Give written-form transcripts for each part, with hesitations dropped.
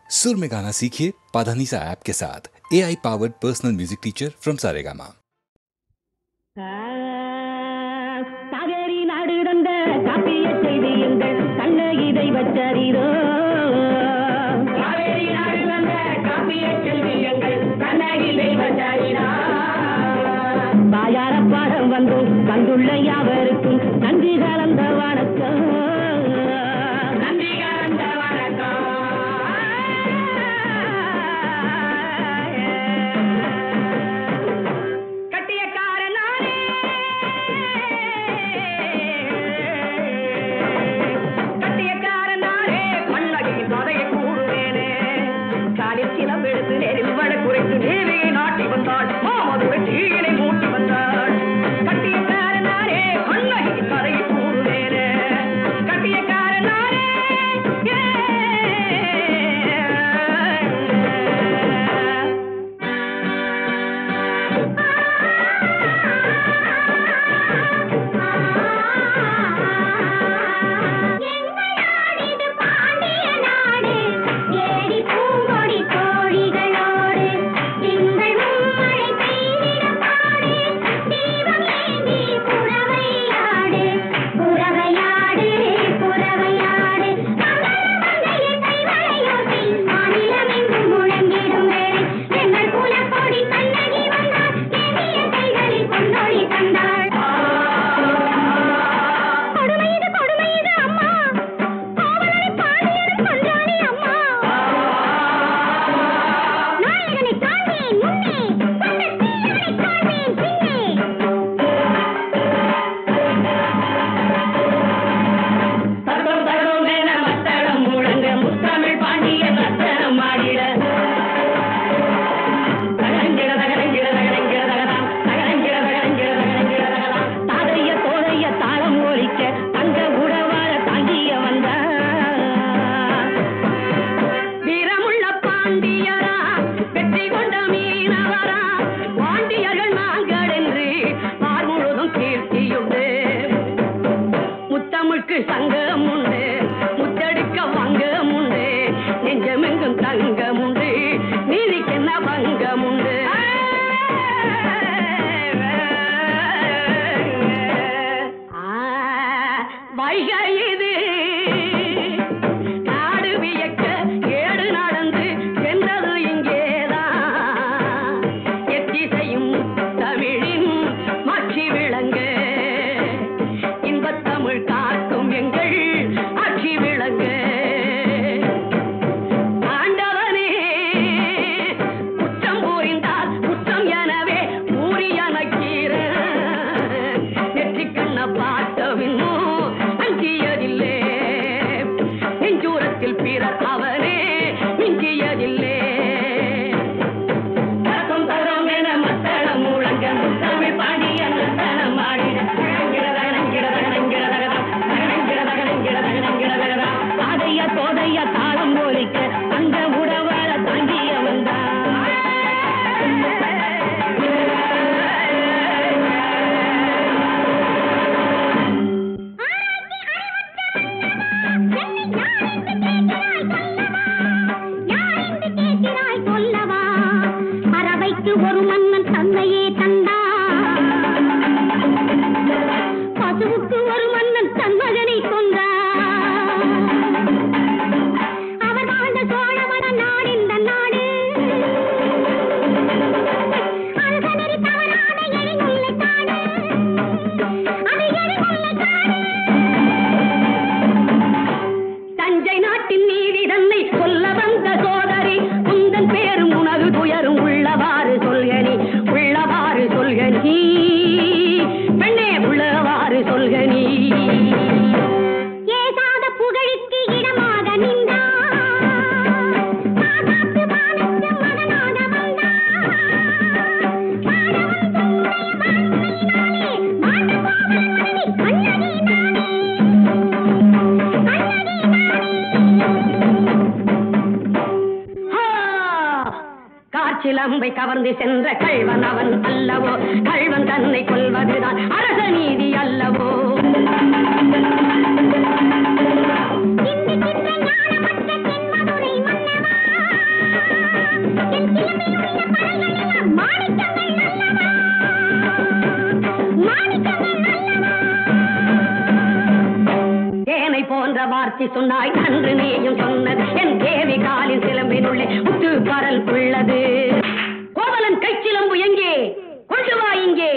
सुर में गाना सीखिए पाधानीसा ऐप के साथ। AI powered personal music teacher from Saregama. Kaveri நாடு தந்த காப்பிய செய்தி எங்கள் கண்ண இதை வச்சறிதோ. காவேரி நாடு தந்த காப்பிய செய்தி எங்கள் கண்ண இதை வச்சறிதோ. தாயார பாடம் வந்துள்ள யாவருக்கும் நன்றி கலந்த வணக்கம். நன்றி கலந்த வணக்கம். சிலம்பை கவர்ந்து சென்ற கள்வன் அவன் அல்லவோ, கள்வன் தன்னை கொல்வதுதான் அரச நீதி அல்லவோ. இந்த சித்த ஞானமற்ற தென்மதுரை மன்னவா சொன்னாய் அன்று நீயும் சொன்னது என் தேவி காலின் சிலம்பினுள்ளே முத்து பரல் உள்ளது. கோவலன் கை சிலம்பு எங்கே? கொண்டு வா இங்கே.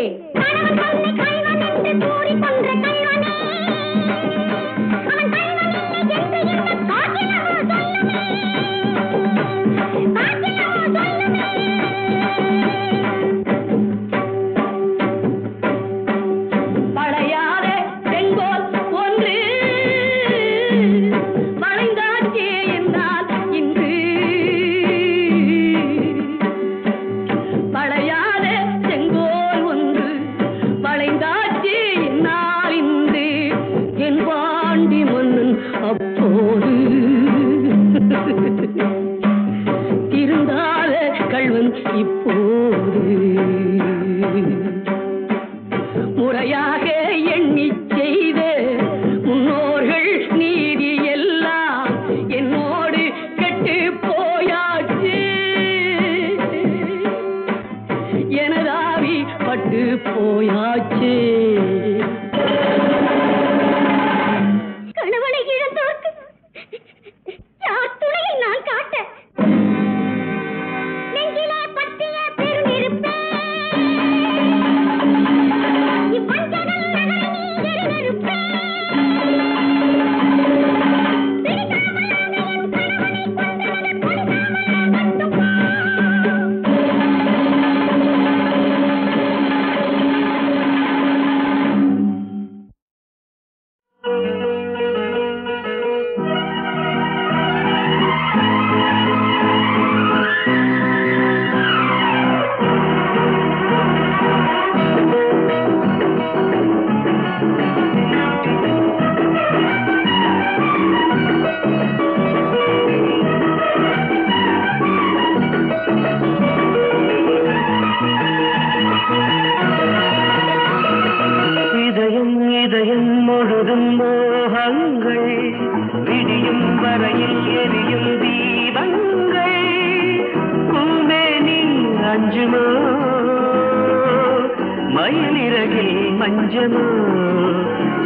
திருந்தாத கள்வன் இப்போது முறையாக எண்ணி செய்த முன்னோர்கள் நீதி எல்லாம் என்னோடு கெட்டு போயாச்சு. எனதாவி பட்டு போயாச்சு.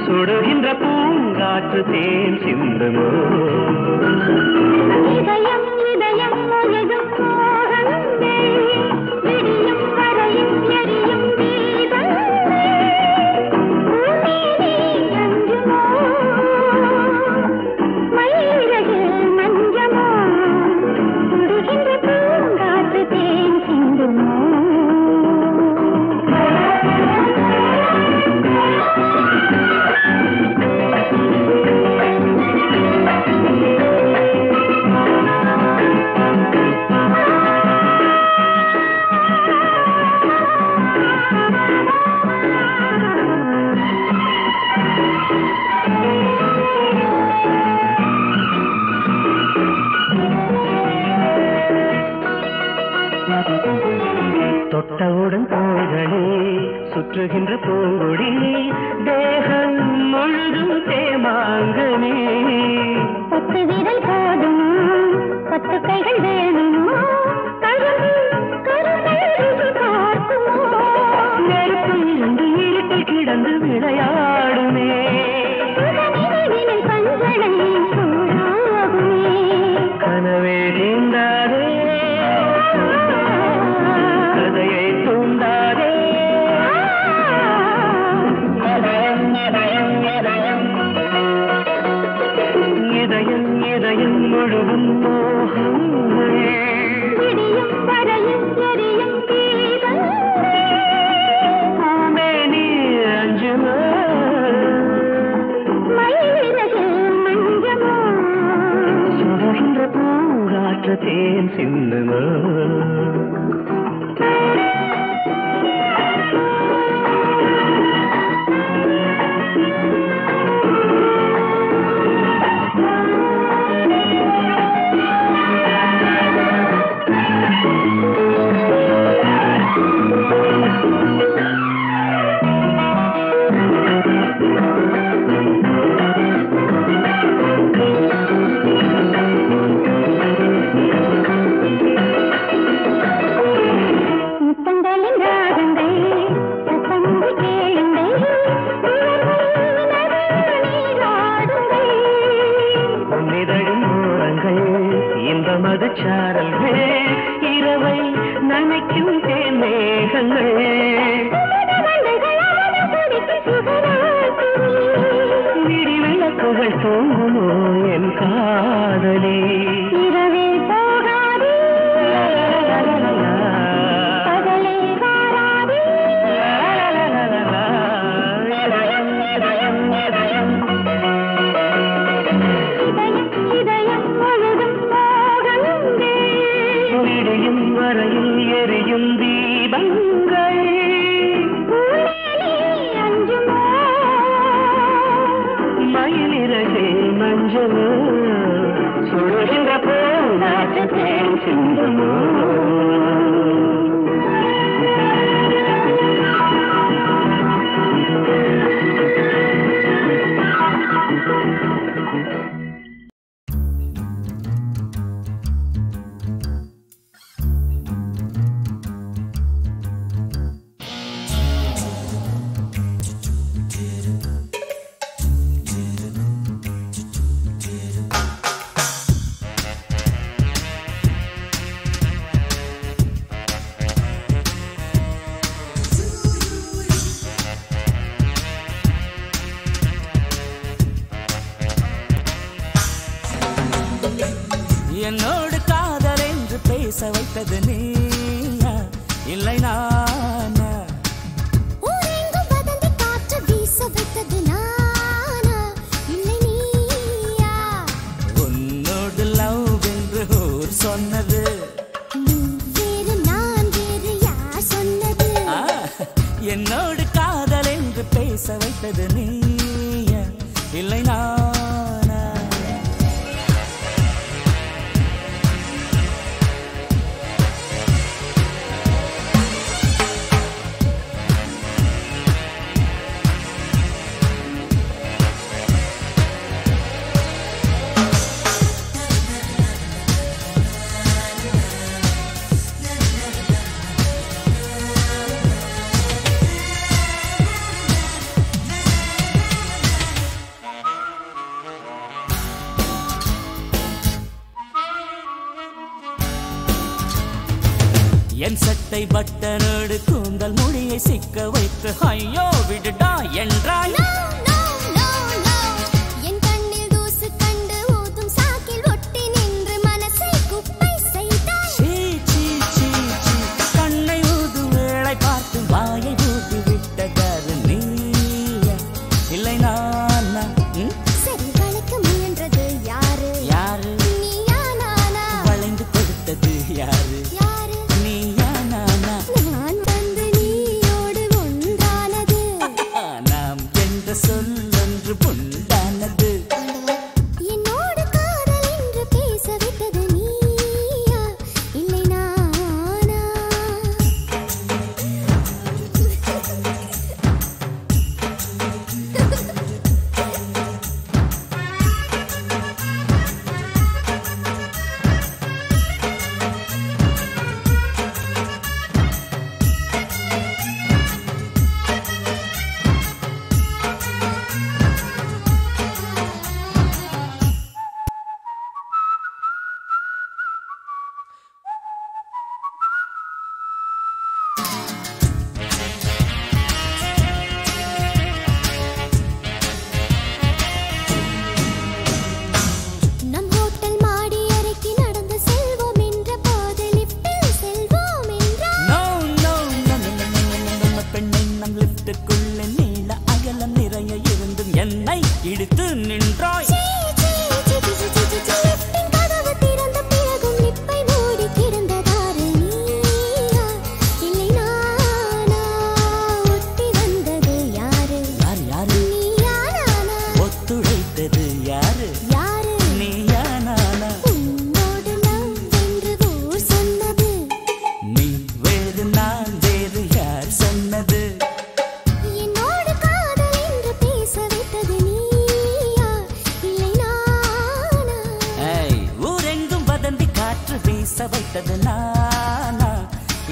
சுடுகின்ற பூங்காற்று தேன் சிந்துமோ இதயம் இதயம் முழுதும் மோகங்கள் விடியும் வரையும் எரியும் தீபங்கள் பூமேனி அஞ்சுமோ மயிலிறகில் மஞ்சமோ சுடுகின்ற பூங்காற்று தேன் சிந்துமோ தொட்டவுடன் தோள்களே சுற்றுகின்ற பூங்கொடி தேகம் முழுதும் தேமாங்கனே பத்து விரல் போதும் பத்து கைகள் வேணுமோ நெருப்பு இருந்து இருட்டில் கிடந்து விளையாடுமே கனவே தீண்டாதே முழுதும் மோகங்கள் விடியும் வரையும் எரியும் தீபங்கள் பூமேனி அஞ்சுமோ மயிலிறகில் மஞ்சமோ சுடுகின்ற பூங்காற்று தேன் சிந்துமோ முத்தங்களை இன்பமது சாரல்கள் இரவை நனைக்கும் தேமேகங்கள் விடி விளக்குகள் தூங்குமோ என் காதலே இரவே போகாதே பகலே வாராதே இதயம் இதயம் இதயம் இதயம் முழுதும் மோகங்கள் விடியும் வரையில் எரியும் தீபங்கள் மயிலிறகே மஞ்சள் சுடுகின்ற பூங்காற்றே சிந்துமோ என்னோடு காதல் என்று பேச வைத்தது நீயா இல்லை நானா ஊரெங்கும் வதந்தி காற்று வீச வைத்தது நானா இல்லை நீயா உன்னோடு லவ் என்று ஊர் சொன்னது நீ வேறு நான் வேறு யார் சொன்னது என்னோடு காதல் என்று பேச வைத்தது நீயா இல்லை நானா என் சட்டை பட்டனோடு கூந்தல் முடியை சிக்க வைத்து ஐயோ விடுடா என்றாய் என் கண்ணில் தூசு கண்டு ஊதும் சாக்கில் ஒட்டி நின்று மனசை குப்பை செய்தாய் கண்ணை ஊதும் வேளை பார்த்து வாயை ஊதி விட்டதாரு நீயா இல்லை நானா சரி வளைக்க முயன்றது யாரு யாரு நீயா நானா வளைந்து கொடுத்தது யாரு யாரு நீயா நானா நான் வந்து நீயோடு ஒன்றானது நாம் என்ற சொல்லொன்று புண்டானது என்னோடு காதல் என்று பேச வைத்தது நீயா இல்லை நானா நம் ஹோட்டல் மாடி அறைக்கு நடந்து செல்வோம் என்ற போது லிஃப்டில் செல்வோம் என்றார் பெண்ணை நம் லிப்டுக்குள்ள நீள அகலம் நிறைய இருந்தும் என்னை இழுத்து நின்றாய் லிஃப்டின் கதவு திறந்த பிறகும் லிப்பை மூடி கிடந்ததாரு நீயா இல்லை நானா ஒட்டி வந்தது யாரு யாரு நீயா நானா ஒத்துழைத்தது யாரு யாரு நீயா நானா உன்னோடு லவ் என்று ஊர் சொன்னது நீ வேறு நான் வேறு யார் சொன்னது என்னோடு காதல் என்று பேச வைத்தது நீயா இல்லை நானா ஊரெங்கும் வதந்தி காற்று வீச வைத்தது நானா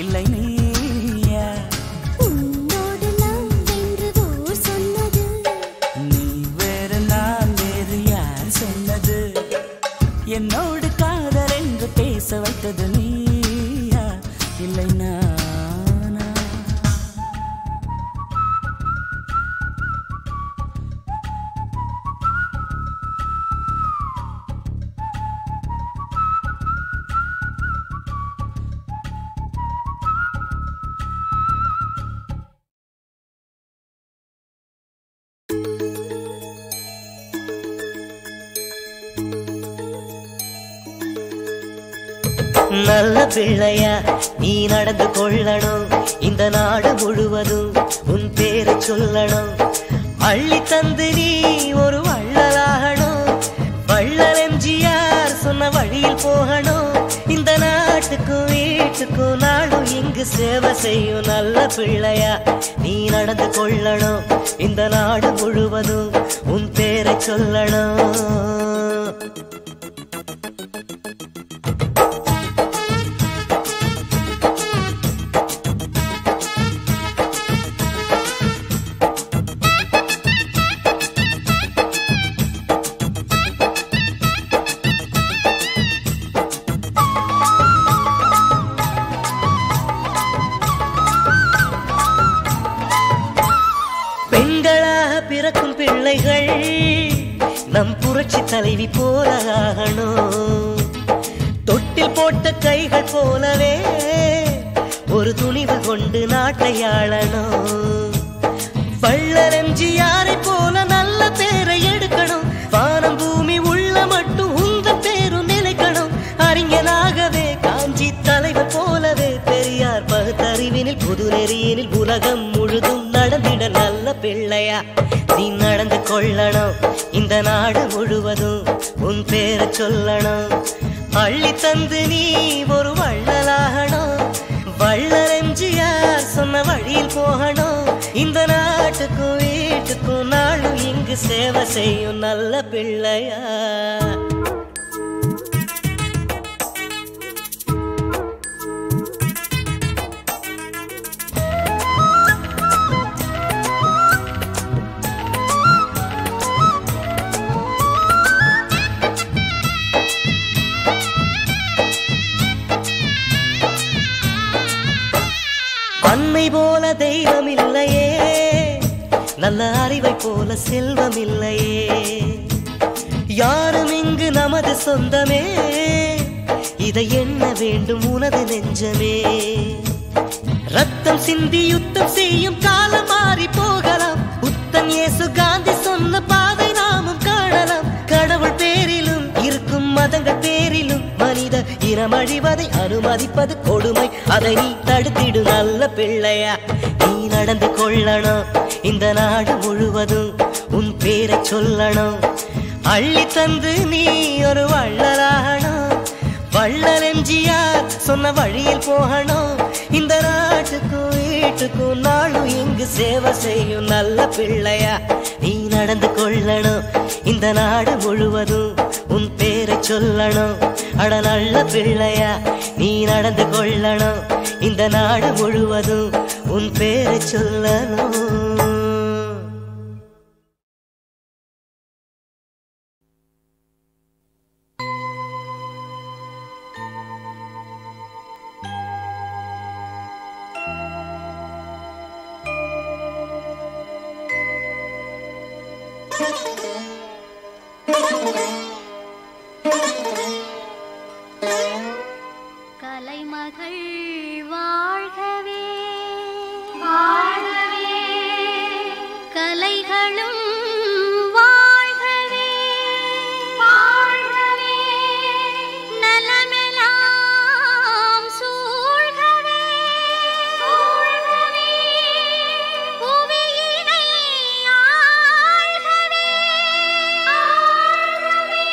இல்லை நீயா உன்னோடு லவ் என்று ஊர் சொன்னது நீ வேறு நான் வேறு யார் சொன்னது என்னோடு காதல் என்று நல்ல பிள்ளையா நீ நடந்து கொள்ளணும், இந்த நாடு முழுவதும் உன் பேரை சொல்லணும். அள்ளி தந்து நீ ஒரு வள்ளலாகணும், வள்ளல் எம்ஜிஆர் சொன்ன வழியில் போகணும். இந்த நாட்டுக்கும் வீட்டுக்கும் நாடும் இங்கு சேவை செய்யும். நல்ல பிள்ளையா நீ நடந்து கொள்ளணும், இந்த நாடு முழுவதும் உன் பேரை சொல்லணும். பிறக்கும் பிள்ளைகள் நம் புரட்சி தலைவி போல ஆகணும். தொட்டில் போட்ட கைகள் போலவே ஒரு துணிவு கொண்டு நாட்டை ஆளணும். வள்ளல் எம்ஜிஆரை போல நல்ல பேரை எடுக்கணும். வானம் பூமி உள்ள மட்டும் உங்கள் பேரும் நிலைக்கணும். அறிஞனாகவே காஞ்சி தலைவர் போலவே பெரியார் பகுத்தறிவினில் புது நெறியினில் உலகம் முழுதும் நடந்திட நல்ல பிள்ளையா நீ நடந்து கொள்ளணும், இந்த நாடு முழுவதும் உன் பேரை சொல்லணும். அள்ளி தந்து நீ ஒரு வள்ளலாகணும், வள்ளல் எம்ஜிஆர் சொன்ன வழியில் போகணும். இந்த நாட்டுக்கும் வீட்டுக்கும் நாளும் இங்கு சேவை செய்யும். நல்ல பிள்ளையா அன்னை போல தெய்வம் இல்லையே, நல்ல அறிவை போல செல்வம் இல்லையே. யாரும் இங்கு நமது சொந்தமே, இதை எண்ண வேண்டும் உனது நெஞ்சமே. ரத்தம் சிந்தி யுத்தம் செய்யும் காலம் மாறி போகலாம். புத்தன் இயேசு காந்தி சொன்ன பாதை நாமும் காணலாம். கடவுள் பேரிலும் இருக்கும் மதங்கள் பேரிலும் மனித இனம் அழிவதை அனுமதிப்பது கொடுமை. அதை நீ தடுத்திடு நல்ல பிள்ளையா நீ நடந்து கொள்ளணும், இந்த நாடு முழுவதும் உன் பேரை சொல்லணும். அள்ளி தந்து நீ ஒரு வள்ளலாகணும், வள்ளல் எம்ஜிஆர் சொன்ன வழியில் போகணும். இந்த நாட்டுக்கும் வீட்டுக்கும் நாளும் இங்கு சேவை செய்யும். நல்ல பிள்ளையா நீ நடந்து கொள்ளணும், இந்த நாடு முழுவதும் உன் பேரை சொல்லணும். அட நல்ல பிள்ளையா நீ நடந்து கொள்ளணும், இந்த நாடு முழுவதும் உன் பேரை சொல்லணும். கலைமகள் வாழ்கவே வாழ்கவே, கலைகளும் வாழ்கவே வாழ்கவே, நலமெல்லாம் சூழ்கவே சூழ்கவே, புவியினை ஆள்கவே ஆள்கவே.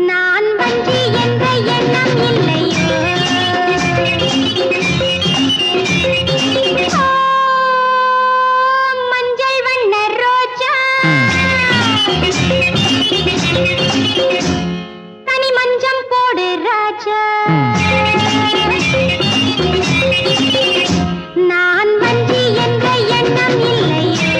நான் வஞ்சி என்ற எண்ணம் இல்லையோ மஞ்சள் வண்ண ரோஜா தனி மஞ்சம் போடு ராஜா நான் வஞ்சி என்ற எண்ணம் இல்லையோ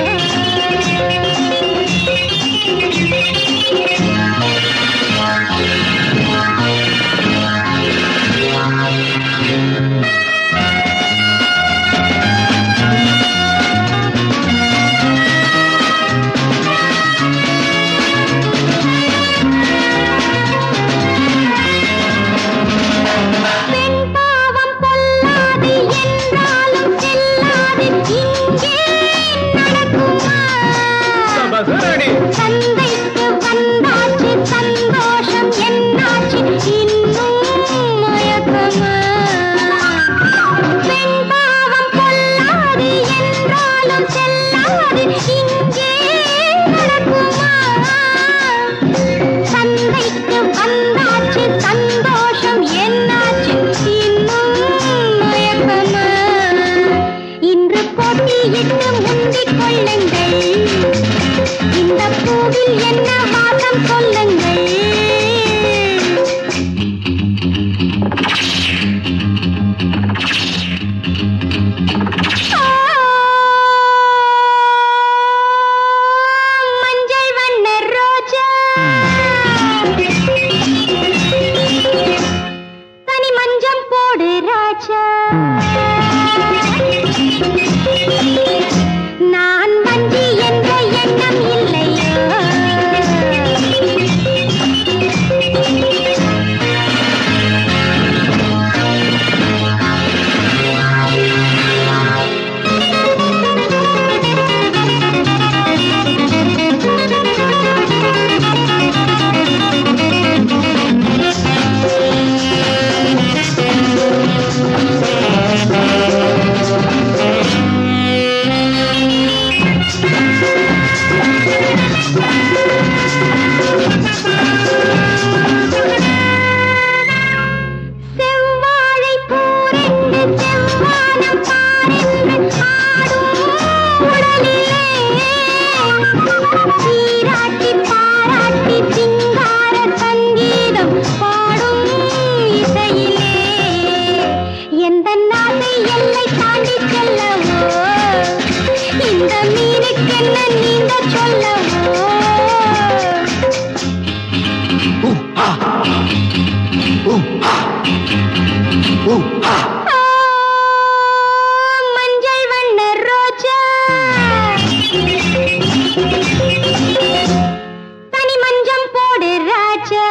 சந்தைக்கு வந்தாச்சு சந்தோஷம் என்னாச்சு இன்னும் மயக்கமா பெண் பாவம் பொல்லாது என்றாலும் செல்லாது இங்கே நடக்குமா சந்தைக்கு வந்தாச்சு சந்தோஷம் என்னாச்சு இன்னும் மயக்கமா இன்று போட்டியிட்டு முந்திக் கொள்ளுங்கள் இந்த பூவில் என்ன வாசம் சொல்லுங்கள் மஞ்சள் வண்ண ரோஜா தனி மஞ்சம் போடு ராஜா நான் வஞ்சி என்ற எண்ணம் இல்லையோ செவ்வாழை பூரெண்டு செவ்வானம் பாரென்று ஆடும் உடலிலே சீராட்டி பாராட்டி சிங்கார சங்கீதம் பாடும் இசையிலே எந்த நாளை எல்லை தாண்டி செல்லவோ இந்த மீனுக்கென்ன நீங்க சொல்லவோ மஞ்சள் வண்ண ரோஜா தனி மஞ்சம் போடு ராஜா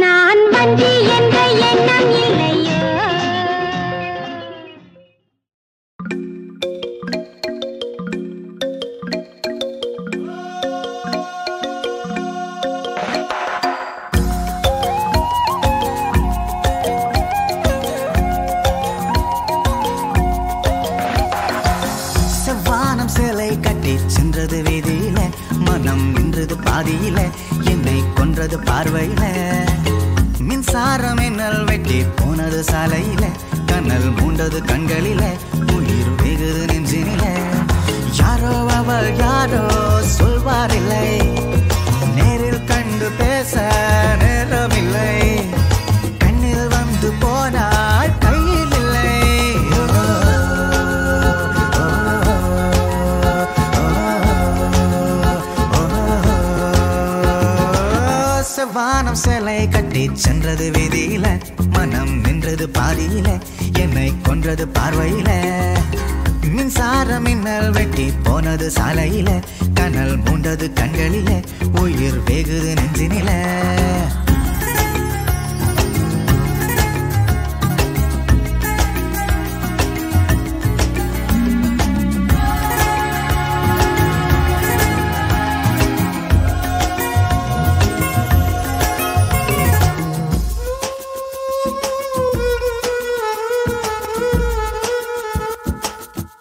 நான் வஞ்சி என்ற எண்ணம் இல்லையோ செவ்வானம் சேலை கட்டி சென்றது வீதியில மனம் நின்றது பாதியில என்னை கொன்றது பார்வையில மின்சாரம் என்னல் வெட்டி போனது சாலையில கண்ணல் மூண்டது கண்களில உயிர் வெகுது நெஞ்சினில யாரோ அவள் யாரோ சொல்வாரில்லை நேரில் கண்டு பேச நேரமில்லை கண்ணில் வந்து போனாள் கையில் இல்லை செவ்வானம் சேலை கட்டி சென்றது வீதியில மனம் நின்றது பாதியில என்னை கொன்றது பார்வையில மின்சாரம் மின்னல் வெட்டி போனது சாலையில கனல் மூண்டது கண்களில உயிர் வெகுது நெஞ்சினில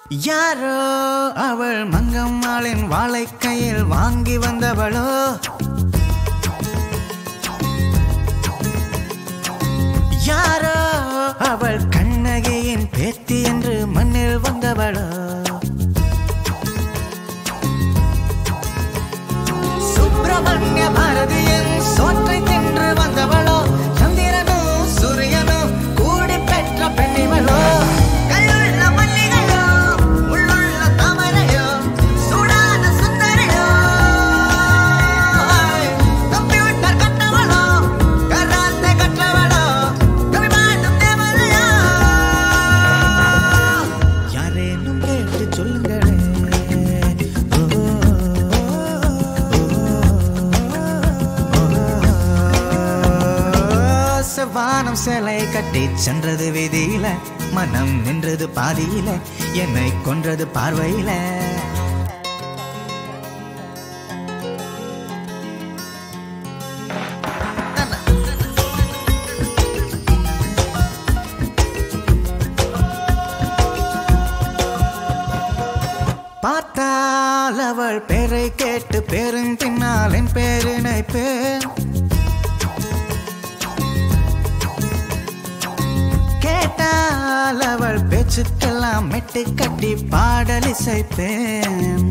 யாரோ அவள் மங்கம்மாளின் வாளை கையில் வாங்கி வந்தவளோ, யாரோ அவள் கண்ணகியின் பேத்தி என்று மண்ணில் வந்தவளோ, சுப்பிரமணிய பாரதியின் சோற்றை தின்று வந்தவளோ, சந்திரனும் சூரியனும் கூடி பெற்ற பெண்ணிவளோ, கல்லுள்ள மல்லிகையோ உள்ளுள்ள தாமரையோ சூடான சுந்தரையோ, கம்ப்யூட்டர் கற்றவளோ கராத்தே கற்றவளோ கவி பாடும் தேவதையோ, யாரேனும் கேட்டு சொல்லுங்களே. வானம் சேலை கட்டி சென்றது வீதியில, மனம் நின்றது பாதியில, என்னை கொன்றது பார்வையில. பார்த்தால் அவள் பேரை கேட்டு பேரும் பின்னால் என் பேரினை பேர், கேட்டால் அவள் பேச்சுக்கெல்லாம் மெட்டு கட்டி பாடல் இசைப்பேன்.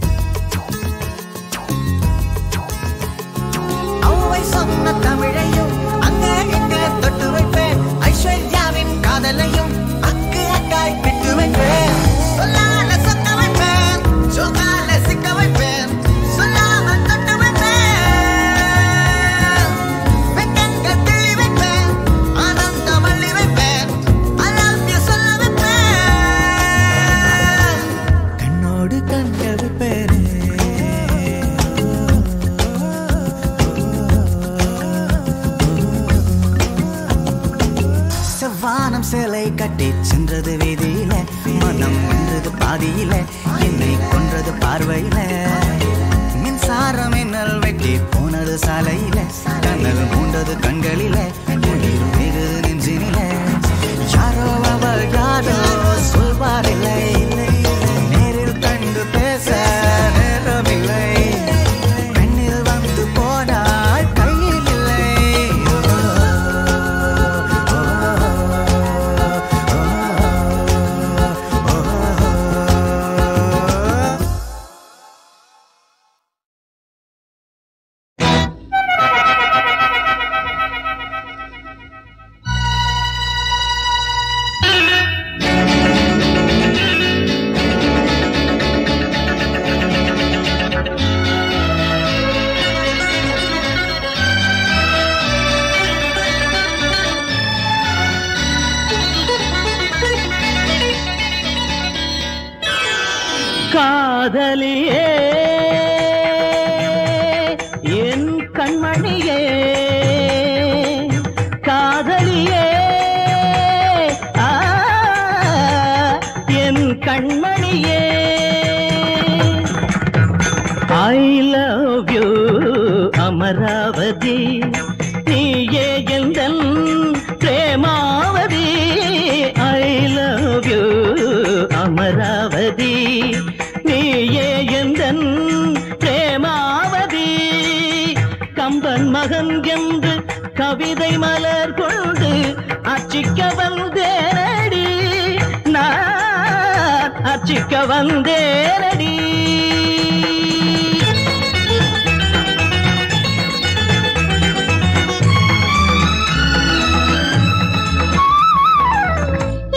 அவ்வை சொன்ன தமிழையும் அங்க இங்க தொட்டு வைப்பேன், ஐஸ்வர்யாவின் காதலையும் அக்கு அக்காய் பிட்டு வைப்பேன், சொல்லால சொக்க வைப்பேன், சொல்லால சிக்க வைப்பேன், சொல்லாம தொட்டு வைப்பேன், வெக்கங்கள் கிள்ளி வைப்பேன், ஆனந்தம் அள்ளி வைப்பேன், சொல்ல வைப்பேன், கண்ணோடு கண்கள் வைப்பேன். செவ்வானம் சேலை கட்டி சென்றது வீதியில, மனம் நின்றது பாதியில, என்னை கொன்றது பார்வையில, மின்சாரம் மின்னல் வெட்டி போனது சாலையில, கண்ணல் மூண்டது கண்களில, உயிர் மிகுது நெஞ்சினில, யாரோ அவள் யாரோ சொல்வாரில்லை, நேரில் கண்டு பேச நேரமில்லை, பெண்ணில் வந்து போனால் கையில் இல்லை. காதலியே என் கண்மணியே, காதலியே என் கண்மணியே, ஐ லவ் யூ அமராவதி, நீயே எந்தன் Premavathi, I love you Amaravathi, நீயே எந்தன் பிரேமாவதி, கம்பன் மகன் என்று கவிதை மலர் கொண்டு அர்ச்சிக்க வந்தேனடி, நான் அர்ச்சிக்க வந்தேனடி.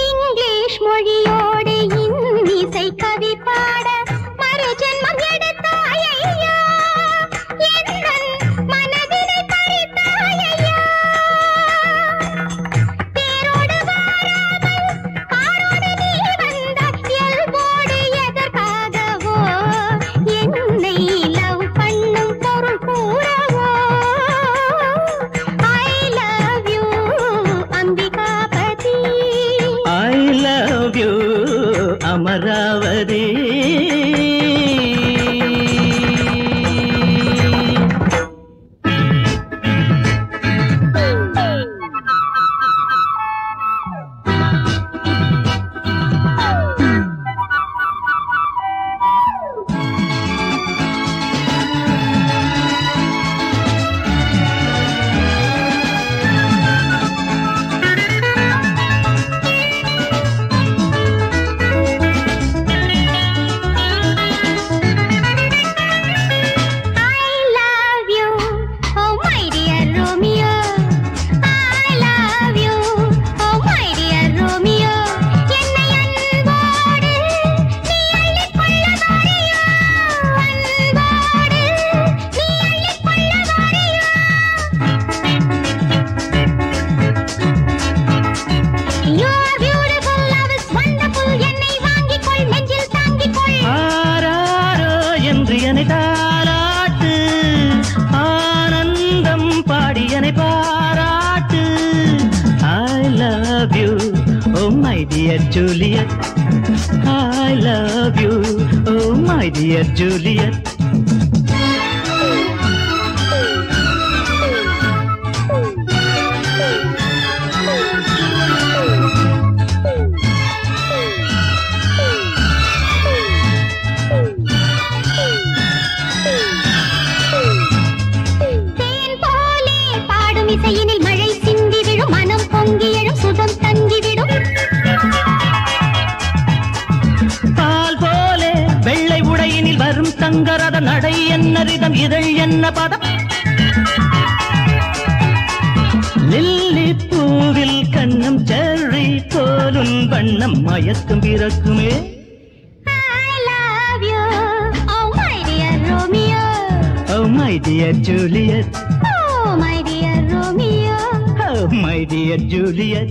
இங்கிலீஷ் மொழியோடு இன்னிசை கவி பாட மறு ஜென்மம் எடுத்தாயையா, எந்தன் மனதினை பறித்தாயையா, தேரோடு வாராமல் காரோடு நீ வந்த இயல்போடு எதற்காகவோ, என்னை லவ் பண்ணும் பொருள் கூறவோ, I love you Ambikapathi, I love you Amaravathi. dear Juliet, I love you, oh my dear Juliet. இசையினில் மழை சிந்தி விழும் மனம் பொங்கி எழும் சுகம் தங்கிவிடும் பால் போலே வெள்ளை உடையினில் வரும் தங்கரத நடை என்ன ரிதம் இதழ் என்ன பதம் லில்லி பூவில் கண்ணம் செர்ரி போலும் வண்ணம் மயக்கம் பிறக்குமே I love you, oh my dear Romeo, oh my dear Juliet, oh my dear Romeo, oh my dear Juliet.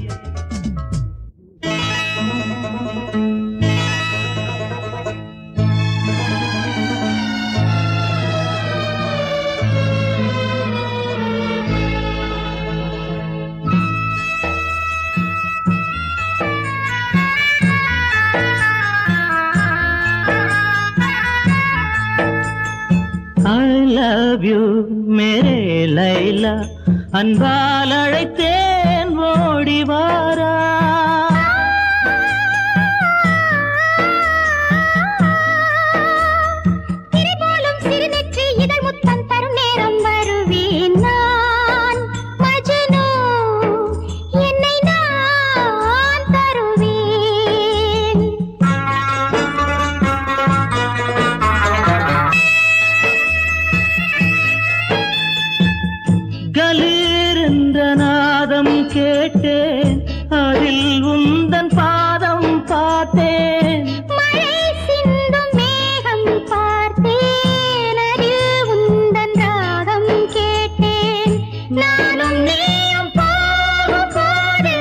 I love you मेरे லைலா அன்பால் அழைத்தேன் ஓடி வாரா திரிபோலும் சிறுநெற்றி இதழ் முத்தம் தரும் நேரம் வருவேன் நான் மஜ்னு என்னை நான் தருவேன் கலீரென்ற நாதம் கேட்டேன் அதில் உந்தன் பாதம் பார்த்தேன் மழை சிந்தும் மேகம் பார்த்தேன் அதில் உந்தன் ராகம் கேட்டேன் நானும் நீயும் போகும் போது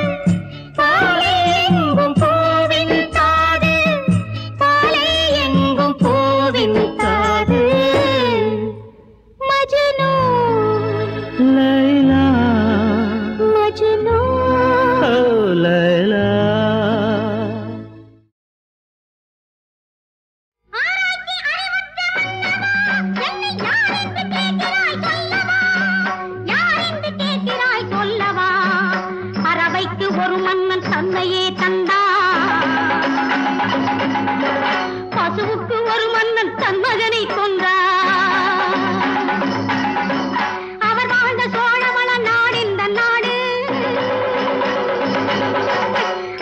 பாலை எங்கும் பூவின் காது பாலை எங்கும் பூவின் காது மஜ்னு லைலா மஜ்னு ஓ லைலா என்னை யாரென்று கேட்கிறாய் சொல்லவா யாரென்று கேட்கிறாய் சொல்லவா பறவைக்கு ஒரு மன்னன் தந்தையே தந்தான் பசுவுக்கு ஒரு மன்னன் தன் மகனை கொன்றான் அவர் வாழ்ந்த சோழவள நாடு இந்த நாடு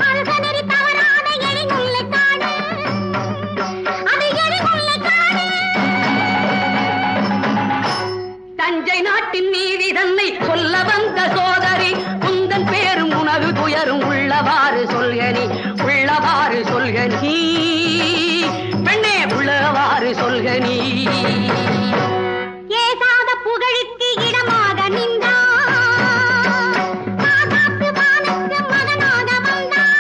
அருகநெறி தவறாத எழில்முல்லை காடு அது எழில்முல்லை காடு தஞ்சை நாட்டின் நீதி தன்னை சொல்ல வந்த சோதரி உந்தன் பேரும் உனது துயரும் உள்ளவாறு சொல்கனி உள்ளவாறு சொல்கனி பெண்ணே உள்ளவாறு சொல்கனி ஏகாத புகழுக்கு இடமாக நின்றான் மாதாக்கு வானுக்கு மகனாக வந்தான்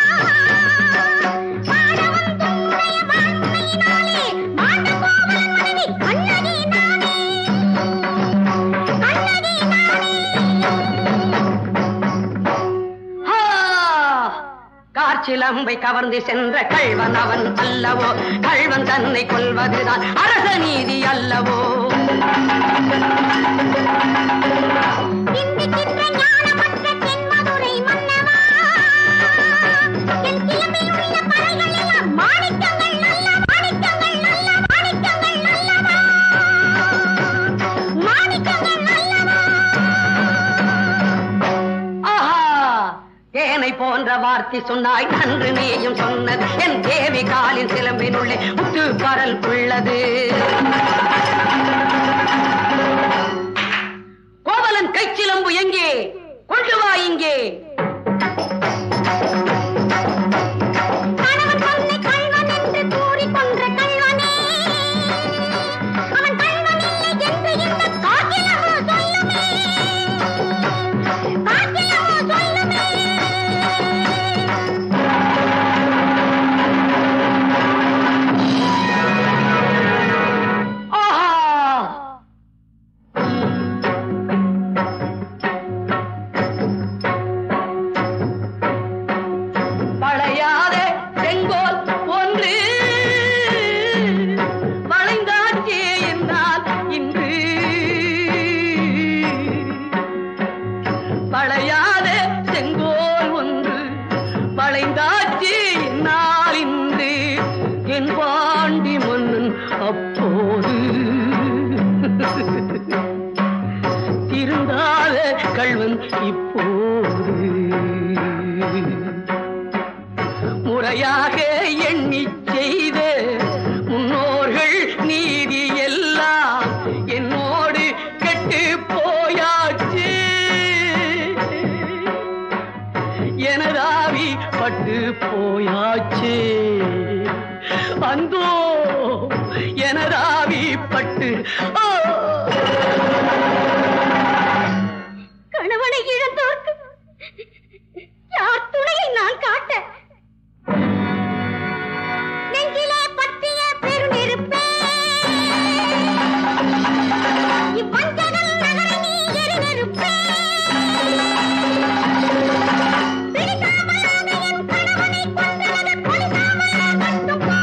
பாடவன் தன்னுடைய வாழ்க்கையினாலே மாண்ட கோவலன் மனைவி கண்ணகி நானே கண்ணகி நானே கார்ச்சிலம்பை கவர்ந்து சென்ற கள்வன் அவன் அல்லவோ கள்வன் தன்னை கொல்வதுதான் அரச நீதி அல்லவோ சிந்திக்கின்ற ஞானமற்ற தென்மதுரை மன்னவா என் சிலம்பில் உள்ள பறைகள் எல்லாம் மாணிக்கங்கள் அல்ல மாணிக்கங்கள் அல்ல மாணிக்கங்கள் அல்லவா மாணிக்கங்கள் அல்லவா ஆஹா தேனை போன்ற வார்த்தை சொன்னாய் நன்று நீயும் சொன்னது என் தேவி காலின் சிலம்பினுள்ளே முத்து பரல் உள்ளது கோவலன் கைச்சிலம்பு எங்கே கொண்டு வா இங்கே கணவன் தன்னை கள்வன் என்று கூறி கொன்ற கள்வனே அவன் கள்வன் இல்லை என்று இந்த காட்டிலமோ சொல்லுமே காட்டிலமோ சொல்லுமே ஆஹா இப்போது முறையாக எண்ணி செய்த முன்னோர்கள் நீதி எல்லாம் என்னோடு கெட்டு போயாச்சு. எனதாவி பட்டு போயாச்சு. அந்தோ எனதாவி பட்டு கணவனை இழந்தோர்க்கு யார் துணையை நான் காட்ட? நெஞ்சிலே பற்றிய பெருநெருப்பே, இவ்வஞ்சகல் நகரை நீ எரிநெருப்பே. பிடிக்காமலாக என் கணவனை கொன்றனது கொடிசாமல் மட்டும் போ.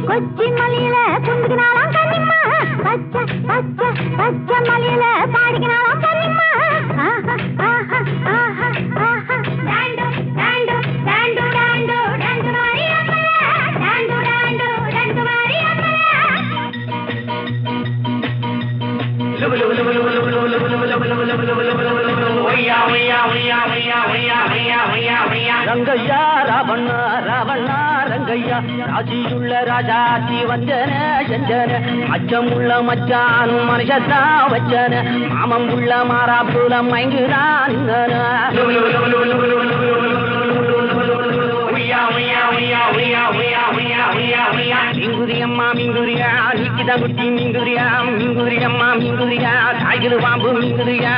கொச்சி மலையில குந்துக்கினாலாம் கண்ணிம்மா, பச்சை பச்சை பச்சை மலையில பாடிக்கினாலாம் கண்ணிம்மா. ஆஹா ஆஹா ஆஹா ஆஹா டாண்டு டாண்டு டாண்டு டாண்டு டாண்டு மாரி அம்மல, டாண்டு டாண்டு டாண்டு மாரி அம்மல. ரங்கையா ராவண்ணா ராவண்ணா ரங்கையா, ராஜியுள்ள ராஜாத்தி வந்தன செஞ்சன, அச்சமுள்ள மச்சான் மனுஷத்தா வச்சன, மாமம் உள்ள மாறாப்புல மயங்குதான். மிங்குதியம்மா மிங்குதியா நிக்கிதா குட்டி மிங்குதியா, மிங்குதியம்மா மிங்குதியா காய்கிற பாம்பு மிங்குதியா.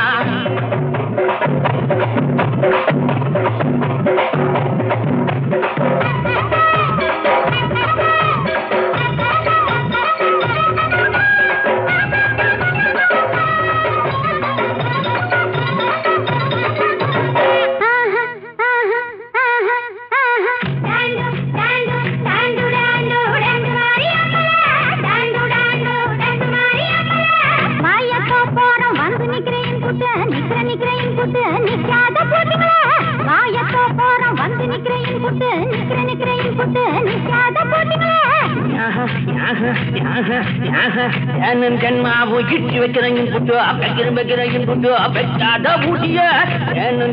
ஜென்மாவு இட்டு வைக்கிறேன் புட்டு வைக்கிறேன் வைக்கிறேன் புட்டு வைக்காத பூட்டிய,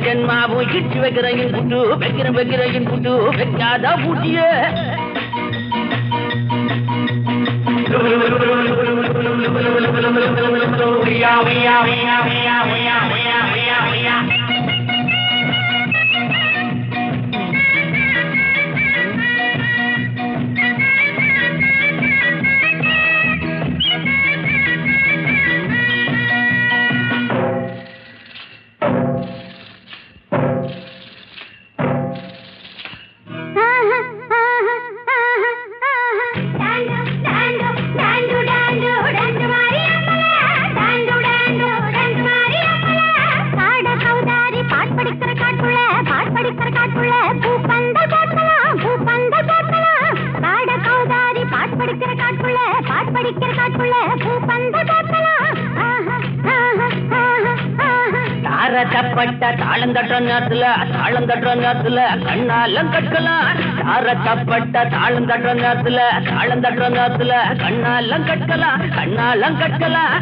ஜென்மாவு இட்டு வைக்கிறேன் புட்டு வைக்கிறேன் வைக்கிறேன் புட்டு வைக்காத பூட்டிய. தப்பட்ட தாளந்தட்ட நேரத்துல தாளந்தட்ட நேரத்துல கண்ணாலம் கட்டலாம். தப்பட்ட தாளந்தட்ட நேரத்துல தாளந்தட்ட நேரத்துல கண்ணாலம் கட்டலாம், கண்ணாலம் கட்டலாம்.